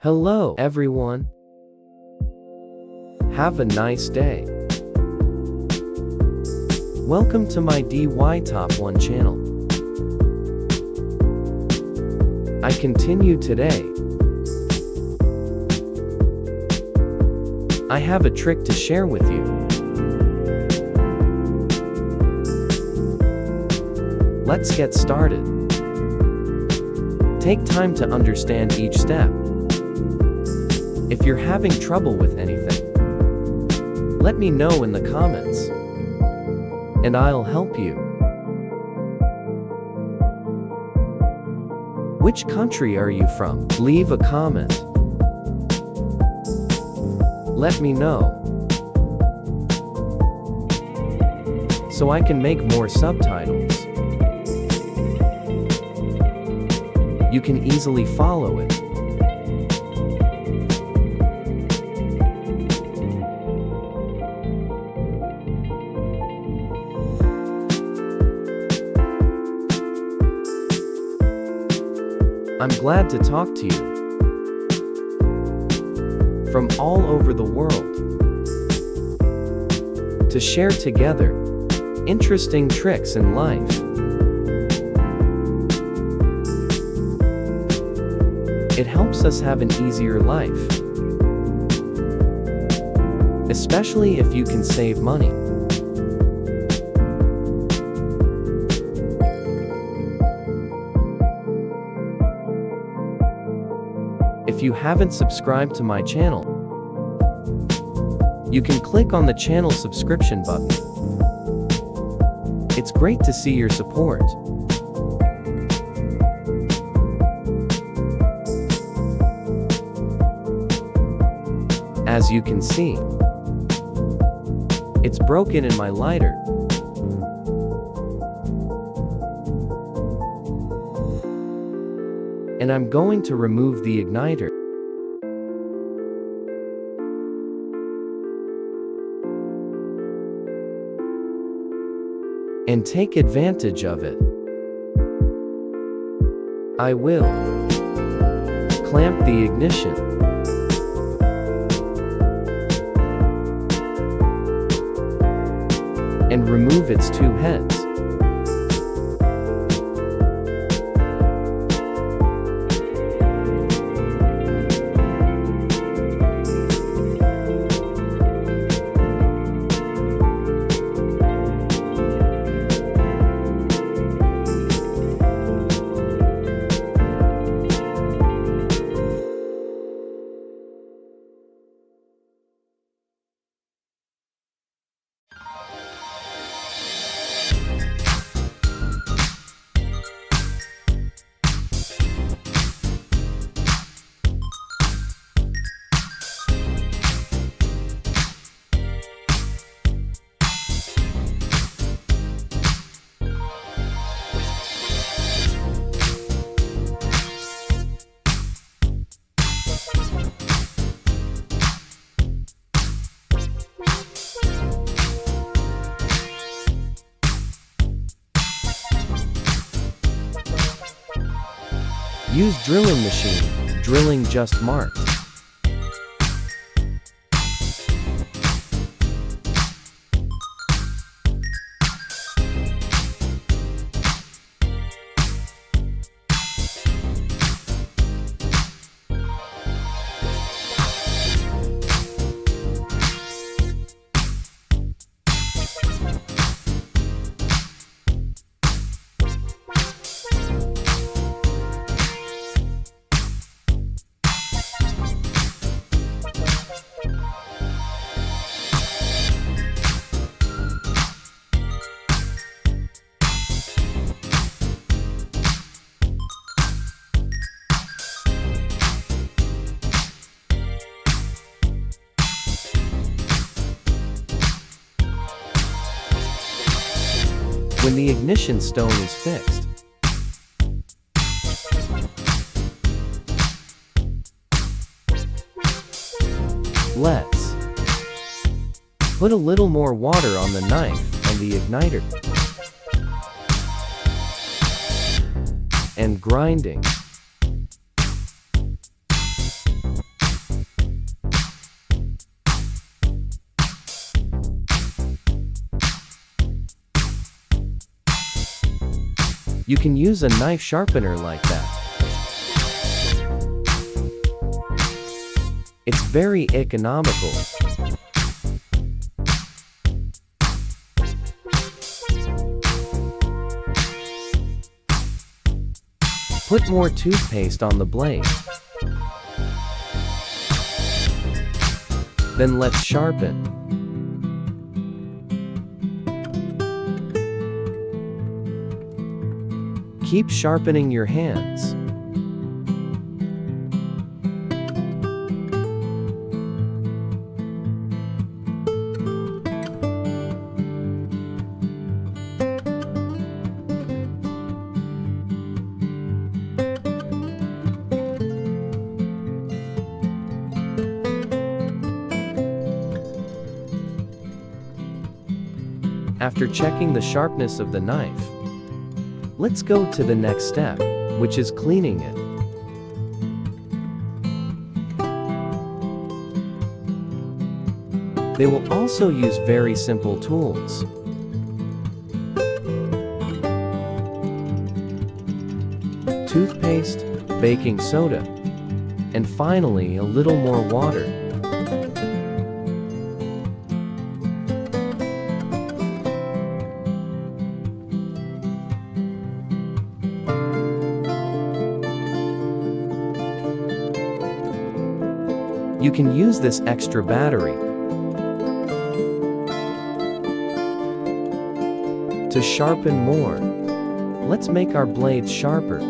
Hello, everyone. Have a nice day. Welcome to my DiyTop1 channel. I continue today. I have a trick to share with you. Let's get started. Take time to understand each step. If you're having trouble with anything, let me know in the comments, and I'll help you. Which country are you from? Leave a comment. Let me know, so I can make more subtitles. You can easily follow it. I'm glad to talk to you from all over the world to share together interesting tricks in life. It helps us have an easier life, especially if you can save money. If you haven't subscribed to my channel, you can click on the channel subscription button. It's great to see your support. As you can see, it's broken in my lighter. And I'm going to remove the igniter. And take advantage of it. I will clamp the ignition. And remove its two heads. Use drilling machine, drilling just marked. When the ignition stone is fixed, let's put a little more water on the knife and the igniter, and grinding. You can use a knife sharpener like that. It's very economical. Put more toothpaste on the blade. Then let's sharpen. Keep sharpening your hands. After checking the sharpness of the knife, let's go to the next step, which is cleaning it. They will also use very simple tools. Toothpaste, baking soda, and finally a little more water. You can use this extra battery to sharpen more. Let's make our blades sharper.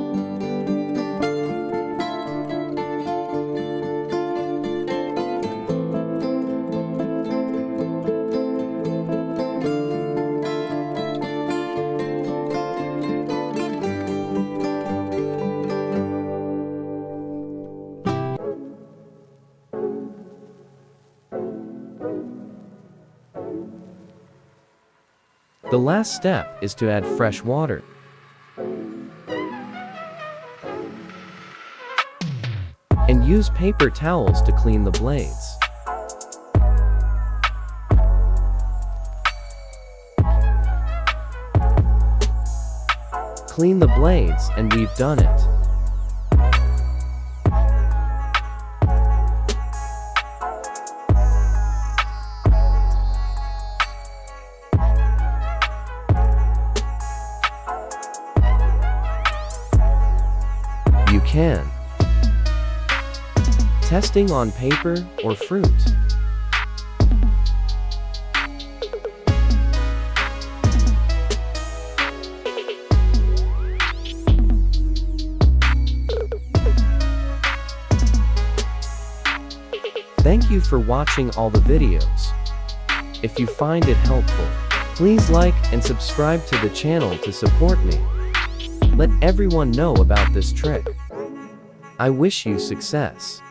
The last step is to add fresh water. And use paper towels to clean the blades. Clean the blades and we've done it. You can. Testing on paper or fruit. Thank you for watching all the videos. If you find it helpful, please like and subscribe to the channel to support me. Let everyone know about this trick. I wish you success.